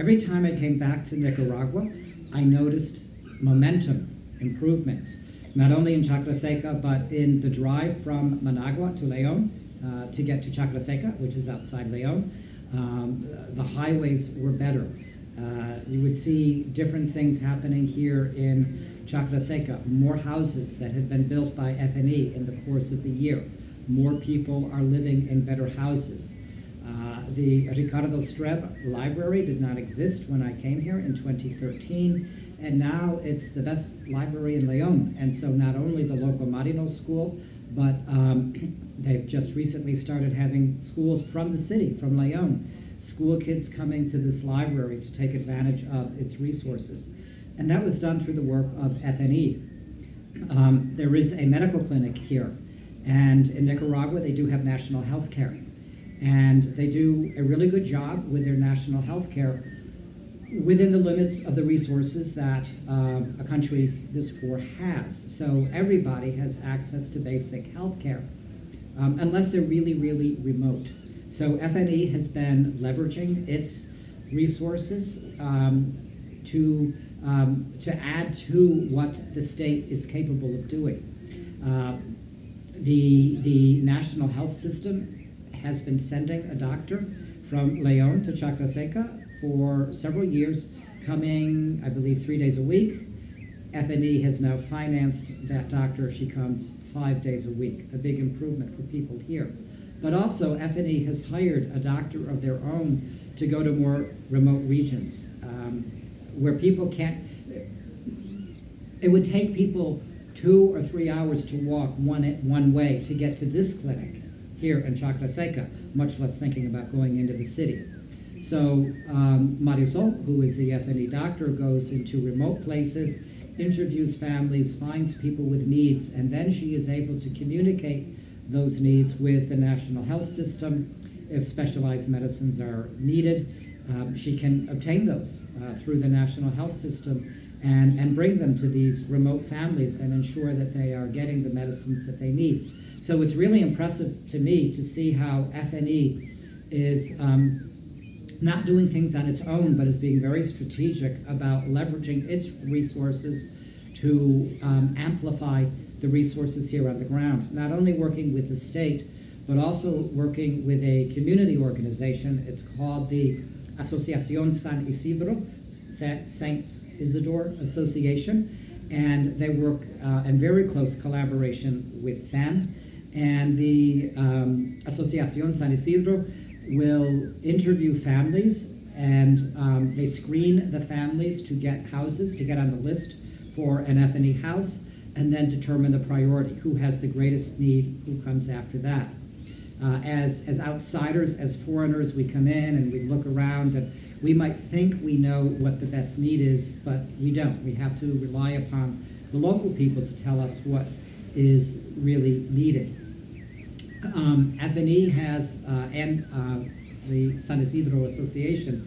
every time I came back to Nicaragua, I noticed momentum, improvements, not only in Chaclaseca, but in the drive from Managua to Leon to get to Chaclaseca, which is outside Leon. The highways were better. You would see different things happening here in Chaclaseca, more houses that had been built by FNE in the course of the year. More people are living in better houses. The Ricardo Streb Library did not exist when I came here in 2013, and now it's the best library in Leon. And so not only the local Marino school, but they've just recently started having schools from the city, from Leon, school kids coming to this library to take advantage of its resources. And that was done through the work of FNE. There is a medical clinic here, and in Nicaragua they do have national health care. And they do a really good job with their national health care within the limits of the resources that a country this poor has. So everybody has access to basic health care, unless they're really, really remote. So FNE has been leveraging its resources to add to what the state is capable of doing. The national health system has been sending a doctor from Leon to Chaclaseca for several years, coming, I believe, 3 days a week. FNE has now financed that doctor. She comes 5 days a week, a big improvement for people here. But also, FNE has hired a doctor of their own to go to more remote regions where people can't. It would take people 2 or 3 hours to walk one way to get to this clinic here in Chaclaseca, much less thinking about going into the city. So Marisol, who is the FNE doctor, goes into remote places, interviews families, finds people with needs, and then she is able to communicate those needs with the national health system. If specialized medicines are needed, she can obtain those through the national health system and bring them to these remote families and ensure that they are getting the medicines that they need. So it's really impressive to me to see how FNE is not doing things on its own, but is being very strategic about leveraging its resources to amplify the resources here on the ground. Not only working with the state, but also working with a community organization. It's called the Asociación San Isidro, St. Isidore Association, and they work in very close collaboration with them. And the Asociación San Isidro will interview families, and they screen the families to get houses, to get on the list for an FNE house, and then determine the priority, who has the greatest need, who comes after that. As outsiders, as foreigners, we come in and we look around, and we might think we know what the best need is, but we don't. We have to rely upon the local people to tell us what is really needed. FNE has, and the San Isidro Association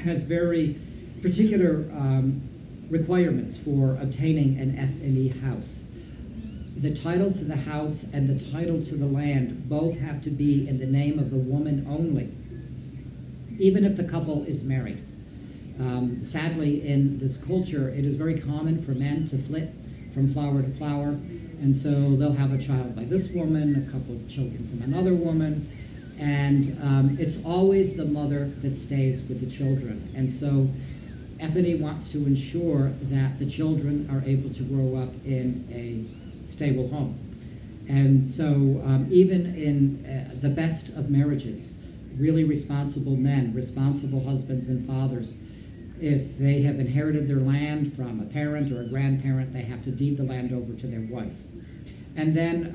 has very particular requirements for obtaining an FNE house. The title to the house and the title to the land both have to be in the name of the woman only, even if the couple is married. Sadly, in this culture, it is very common for men to flit from flower to flower, and so they'll have a child by this woman, a couple of children from another woman, and it's always the mother that stays with the children. And so FNE wants to ensure that the children are able to grow up in a stable home. And so even in the best of marriages, really responsible men, responsible husbands and fathers, if they have inherited their land from a parent or a grandparent, they have to deed the land over to their wife. And then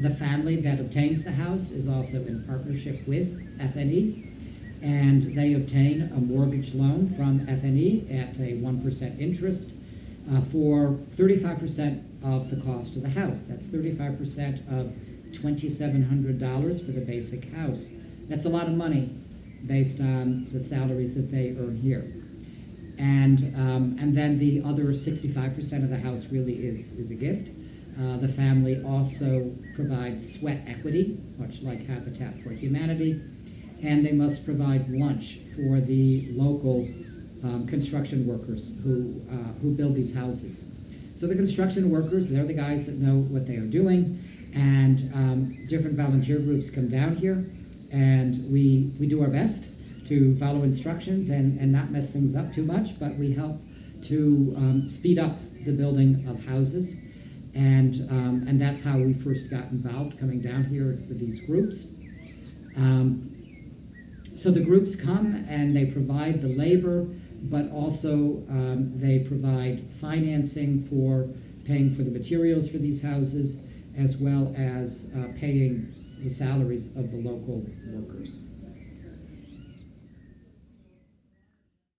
the family that obtains the house is also in partnership with FNE, and they obtain a mortgage loan from FNE at a 1% interest for 35% of the cost of the house. That's 35% of $2,700 for the basic house. That's a lot of money based on the salaries that they earn here. And then the other 65% of the house really is a gift. The family also provides sweat equity, much like Habitat for Humanity, and they must provide lunch for the local construction workers who build these houses. So the construction workers, they're the guys that know what they are doing, and different volunteer groups come down here, and we do our best to follow instructions and not mess things up too much, but we help to speed up the building of houses, and that's how we first got involved, coming down here with these groups. So the groups come and they provide the labor, but also they provide financing for paying for the materials for these houses, as well as paying the salaries of the local workers.